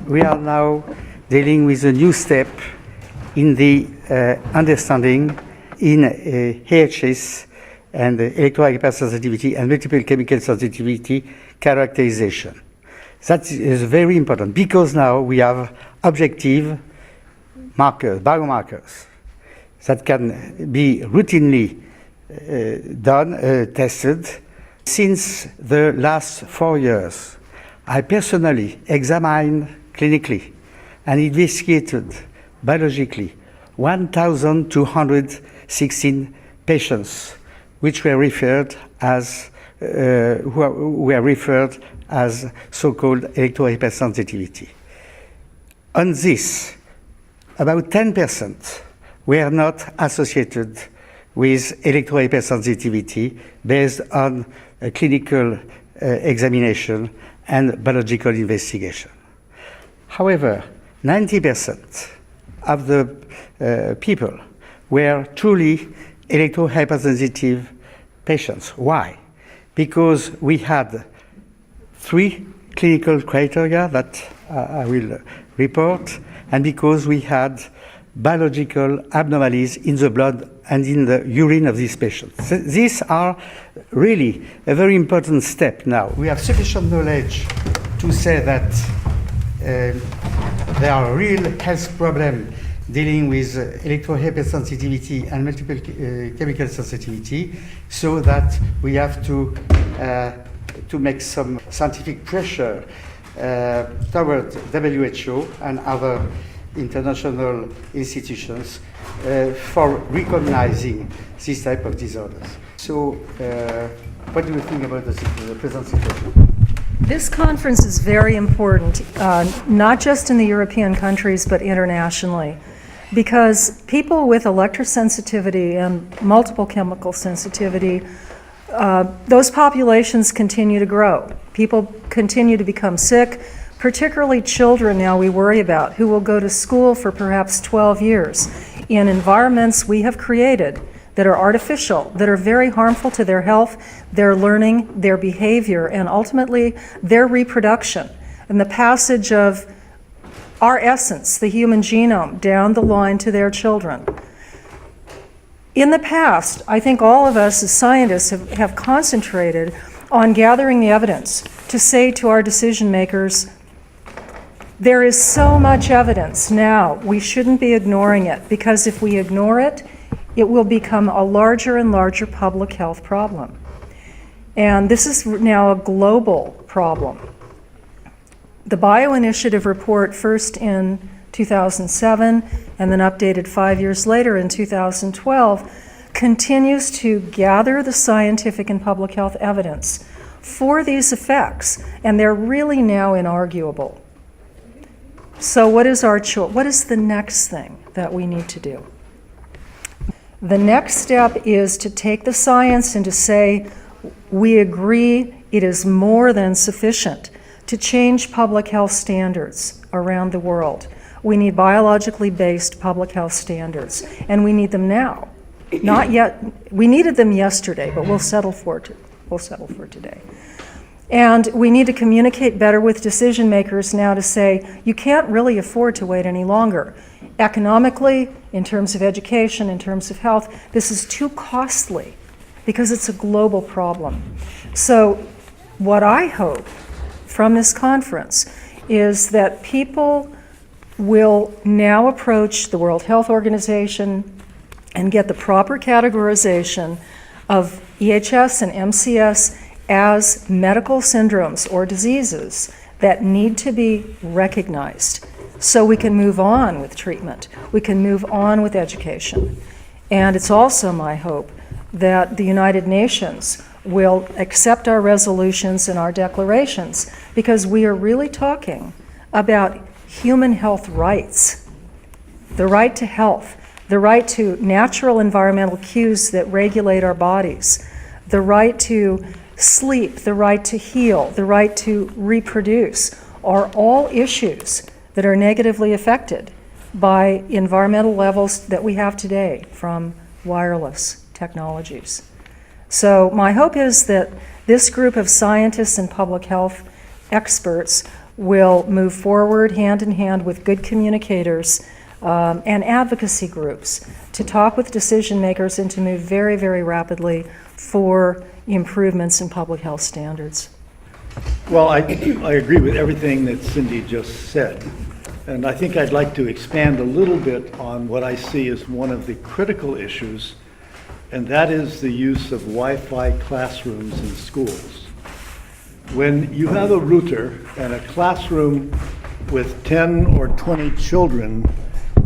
we are now dealing with a new step in the understanding in EHS and ElectroHyperSensitivity and multiple chemical sensitivity characterization. That is very important because now we have objective markers, biomarkers, that can be routinely tested. Since the last 4 years, I personally examined clinically and investigated biologically 1,216 patients which were referred as so-called electrohypersensitivity. On this, about 10% were not associated with electrohypersensitivity based on a clinical examination and biological investigation. However, 90% of the people were truly electrohypersensitive patients. Why? Because we had 3 clinical criteria that I will report, and because we had biological abnormalities in the blood and in the urine of these patients. These are really a very important step now. We have sufficient knowledge to say that there are real health problems dealing with electrohypersensitivity and multiple chemical sensitivity, so that we have to make some scientific pressure toward WHO and other international institutions for recognizing this type of disorders. So, what do you think about the present situation? This conference is very important, not just in the European countries, but internationally, because people with electrosensitivity and multiple chemical sensitivity, those populations continue to grow. People continue to become sick, particularly children now we worry about, who will go to school for perhaps 12 years in environments we have created that are artificial, that are very harmful to their health, their learning, their behavior, and ultimately their reproduction, and the passage of our essence, the human genome, down the line to their children. In the past, I think all of us as scientists have concentrated on gathering the evidence to say to our decision makers, there is so much evidence now, we shouldn't be ignoring it, because if we ignore it, it will become a larger and larger public health problem. And this is now a global problem. The BioInitiative report, first in 2007 and then updated 5 years later in 2012, continues to gather the scientific and public health evidence for these effects, and they're really now inarguable. So what is our choice? What is the next thing that we need to do? The next step is to take the science and to say, we agree it is more than sufficient to change public health standards around the world. We need biologically based public health standards, and we need them now. Not yet. We needed them yesterday, but we'll settle for today. And we need to communicate better with decision makers now to say, you can't really afford to wait any longer. Economically, in terms of education, in terms of health, this is too costly because it's a global problem. So what I hope from this conference is that people will now approach the World Health Organization and get the proper categorization of EHS and MCS as medical syndromes or diseases that need to be recognized so we can move on with treatment, we can move on with education. And it's also my hope that the United Nations will accept our resolutions and our declarations, because we are really talking about human health rights, the right to health, the right to natural environmental cues that regulate our bodies, the right to sleep, the right to heal, the right to reproduce, are all issues that are negatively affected by environmental levels that we have today from wireless technologies. So my hope is that this group of scientists and public health experts will move forward hand in hand with good communicators and advocacy groups to talk with decision makers and to move very, very rapidly for improvements in public health standards. Well, I agree with everything that Cindy just said. And I think I'd like to expand a little bit on what I see as one of the critical issues, and that is the use of Wi-Fi classrooms in schools. When you have a router and a classroom with 10 or 20 children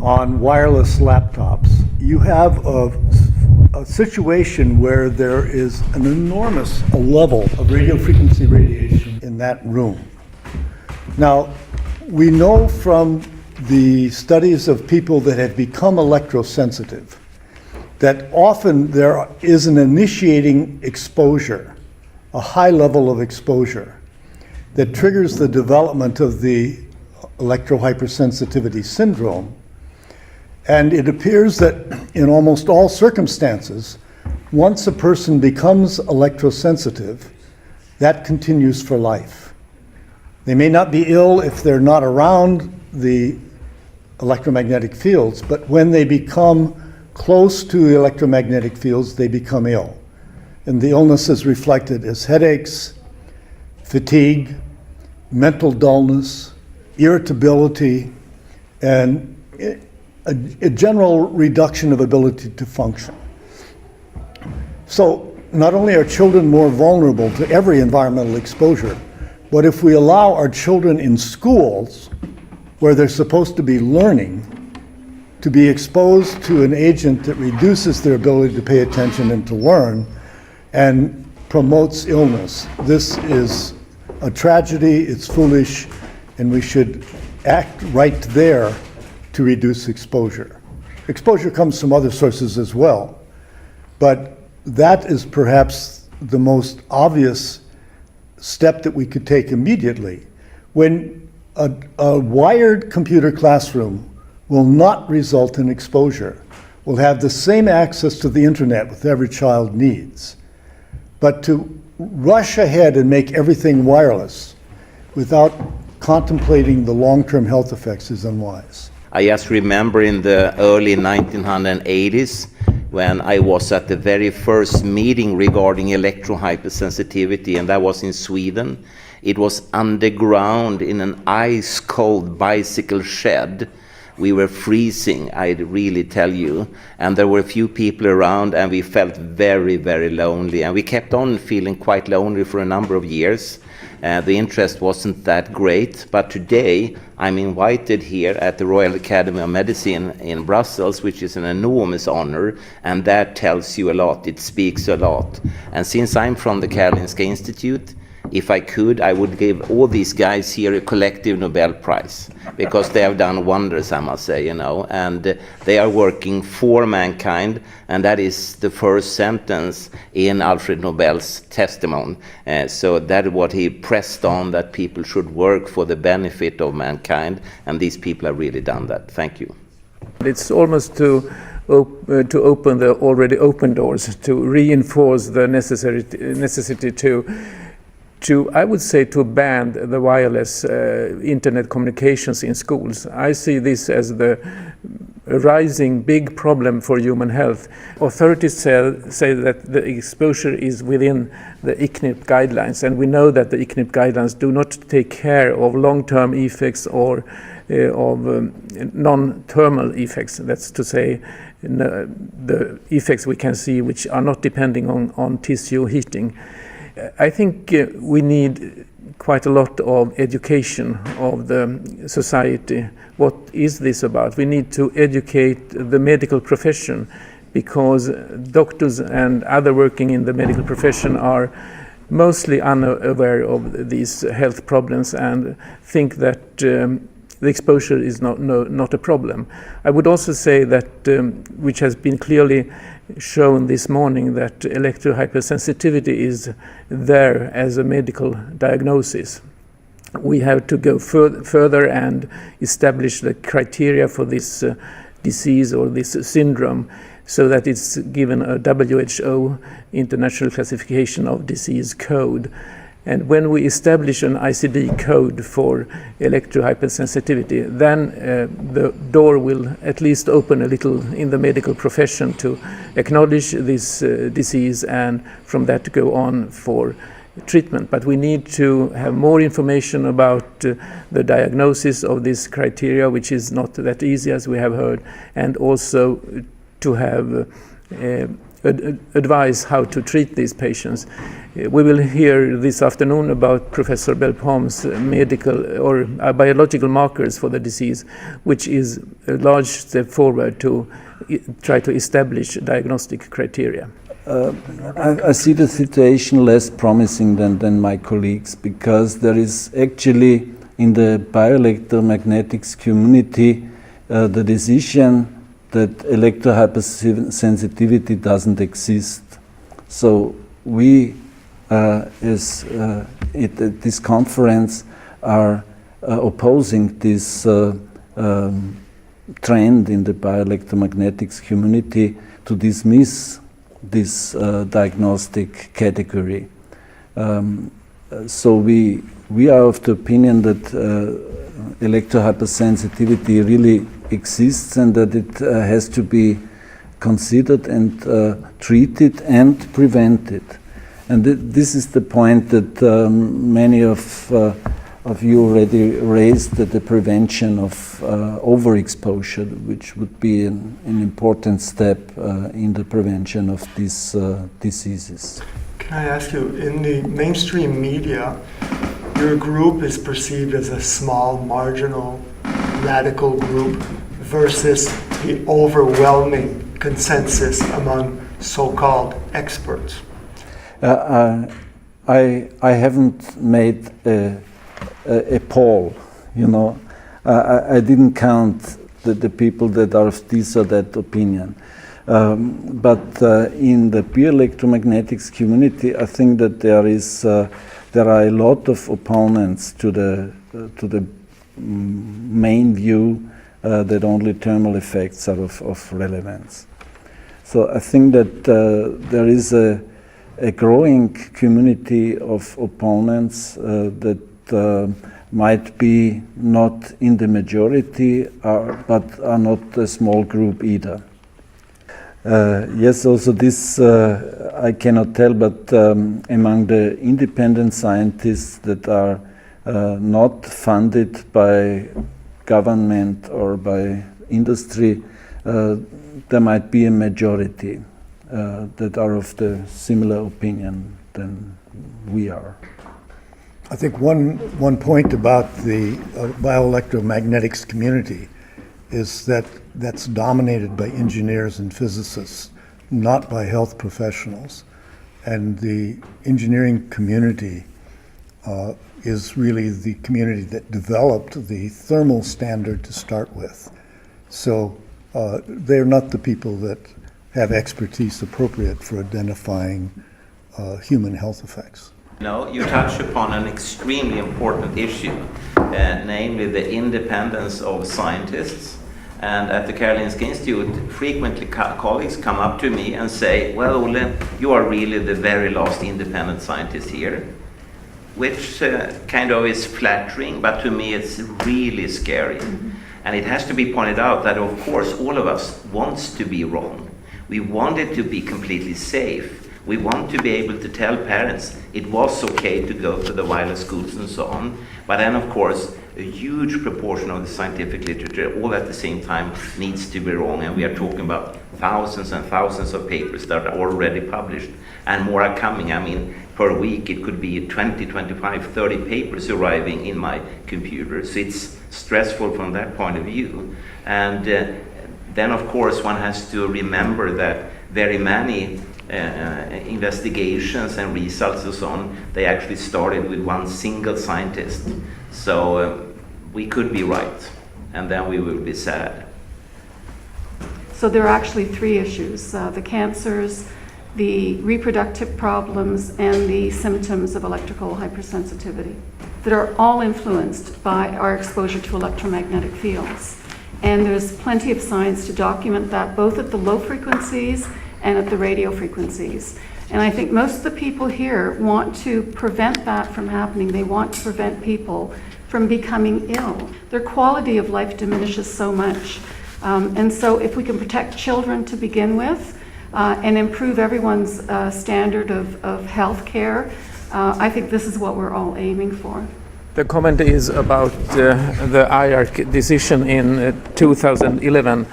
on wireless laptops, you have a situation where there is an enormous level of radio frequency radiation in that room. Now, we know from the studies of people that have become electrosensitive that often there is an initiating exposure, a high level of exposure, that triggers the development of the ElectroHyperSensitivity syndrome. And it appears that in almost all circumstances, once a person becomes electrosensitive, that continues for life. They may not be ill if they're not around the electromagnetic fields, but when they become close to the electromagnetic fields, they become ill. And the illness is reflected as headaches, fatigue, mental dullness, irritability, and a general reduction of ability to function. So not only are children more vulnerable to every environmental exposure, but if we allow our children in schools where they're supposed to be learning to be exposed to an agent that reduces their ability to pay attention and to learn and promotes illness, this is a tragedy, it's foolish, and we should act right there to reduce exposure. Exposure comes from other sources as well, but that is perhaps the most obvious step that we could take immediately. When a wired computer classroom will not result in exposure, will have the same access to the internet that every child needs. But to rush ahead and make everything wireless without contemplating the long-term health effects is unwise. I just remember in the early 1980s when I was at the very first meeting regarding electrohypersensitivity, and that was in Sweden. It was underground in an ice-cold bicycle shed. We were freezing, I'd really tell you, and there were a few people around, and we felt very, very lonely, and we kept on feeling quite lonely for a number of years. The interest wasn't that great, but today I'm invited here at the Royal Academy of Medicine in Brussels, which is an enormous honor, and that tells you a lot, it speaks a lot. And since I'm from the Karolinska Institute, if I could, I would give all these guys here a collective Nobel Prize, because they have done wonders, I must say, you know, and they are working for mankind, and that is the first sentence in Alfred Nobel's testimony. So that is what he pressed on, that people should work for the benefit of mankind, and these people have really done that. Thank you. It's almost to open the already open doors, to reinforce the necessity to, I would say, to ban the wireless internet communications in schools. I see this as the rising big problem for human health. Authorities say that the exposure is within the ICNIRP guidelines, and we know that the ICNIRP guidelines do not take care of long-term effects or of non-thermal effects. That's to say, the effects we can see which are not depending on tissue heating. I think we need quite a lot of education of the society. What is this about? We need to educate the medical profession, because doctors and other working in the medical profession are mostly unaware of these health problems and think that the exposure is not a problem. I would also say that, which has been clearly shown this morning, that electrohypersensitivity is there as a medical diagnosis. We have to go further and establish the criteria for this disease or this syndrome, so that it's given a WHO International Classification of Disease code. And when we establish an ICD code for electrohypersensitivity, then the door will at least open a little in the medical profession to acknowledge this disease and from that go on for treatment. But we need to have more information about the diagnosis of this criteria, which is not that easy as we have heard, and also to have advise how to treat these patients. We will hear this afternoon about Professor Belpomme's medical or biological markers for the disease, which is a large step forward to try to establish diagnostic criteria. I see the situation less promising than my colleagues, because there is actually in the bioelectromagnetics community the decision that electrohypersensitivity doesn't exist. So we, at this conference, are opposing this trend in the bioelectromagnetics community to dismiss this diagnostic category. So we are of the opinion that electrohypersensitivity really exists and that it has to be considered and treated and prevented. And this is the point that many of you already raised, that the prevention of overexposure, which would be an important step in the prevention of these diseases. Can I ask you, in the mainstream media, your group is perceived as a small, marginal, radical group versus the overwhelming consensus among so-called experts. I haven't made a poll, you know. I didn't count the people that are of this or that opinion. But in the bioelectromagnetics community, I think that there are a lot of opponents to the main view that only thermal effects are of relevance. So I think that there is a growing community of opponents that might be not in the majority, but are not a small group either. Yes, also this I cannot tell, but among the independent scientists that are not funded by government or by industry, there might be a majority that are of the similar opinion than we are. I think one point about the bioelectromagnetics community is that that's dominated by engineers and physicists, not by health professionals. And the engineering community is really the community that developed the thermal standard to start with. So they're not the people that have expertise appropriate for identifying human health effects. No, you touch upon an extremely important issue, namely the independence of scientists. And at the Karolinska Institute, frequently colleagues come up to me and say, well, Olle, you are really the very last independent scientist here, which kind of is flattering, but to me it's really scary. Mm-hmm. And it has to be pointed out that, of course, all of us wants to be wrong. We want it to be completely safe. We want to be able to tell parents it was okay to go to the wireless schools and so on. But then, of course, a huge proportion of the scientific literature all at the same time needs to be wrong. And we are talking about thousands and thousands of papers that are already published and more are coming. I mean, per week it could be 20, 25, 30 papers arriving in my computer. So it's stressful from that point of view. And then, of course, one has to remember that very many investigations and results and so on, they actually started with one single scientist. So we could be right, and then we will be sad. So there are actually three issues, the cancers, the reproductive problems, and the symptoms of electrical hypersensitivity that are all influenced by our exposure to electromagnetic fields. And there's plenty of science to document that, both at the low frequencies and at the radio frequencies. And I think most of the people here want to prevent that from happening. They want to prevent people from becoming ill. Their quality of life diminishes so much. And so if we can protect children to begin with and improve everyone's standard of health care, I think this is what we're all aiming for. The comment is about the IARC decision in 2011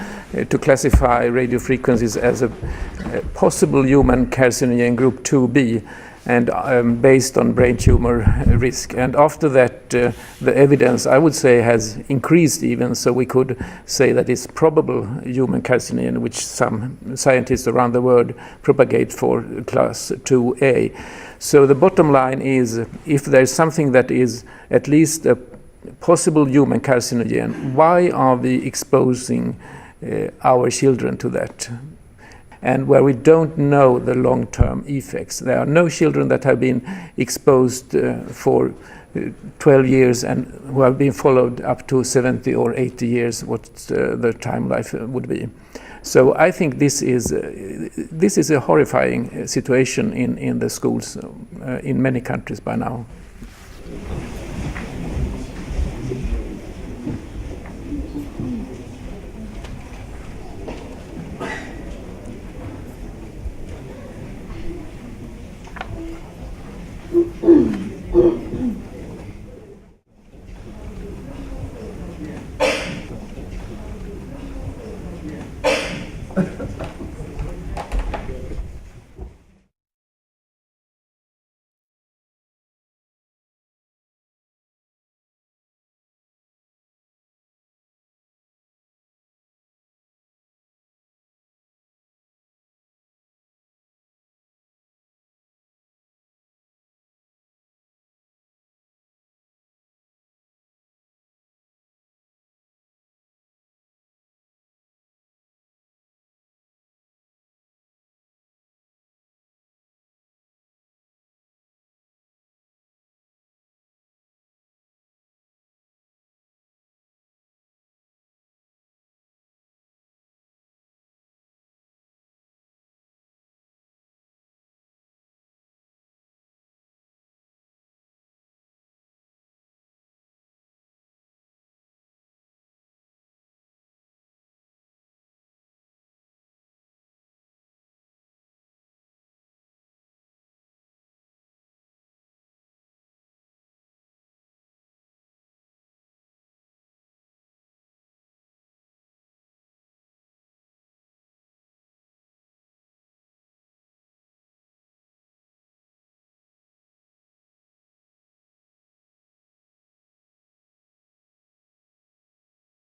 to classify radio frequencies as a possible human carcinogen group 2B, and based on brain tumor risk. And after that, the evidence, I would say, has increased even, so we could say that it's probable human carcinogen, which some scientists around the world propagate for class 2A. So the bottom line is, if there's something that is at least a possible human carcinogen, why are we exposing our children to that? And where we don't know the long-term effects. There are no children that have been exposed for 12 years and who have been followed up to 70 or 80 years, what the time life would be. So I think this is a horrifying situation in the schools in many countries by now.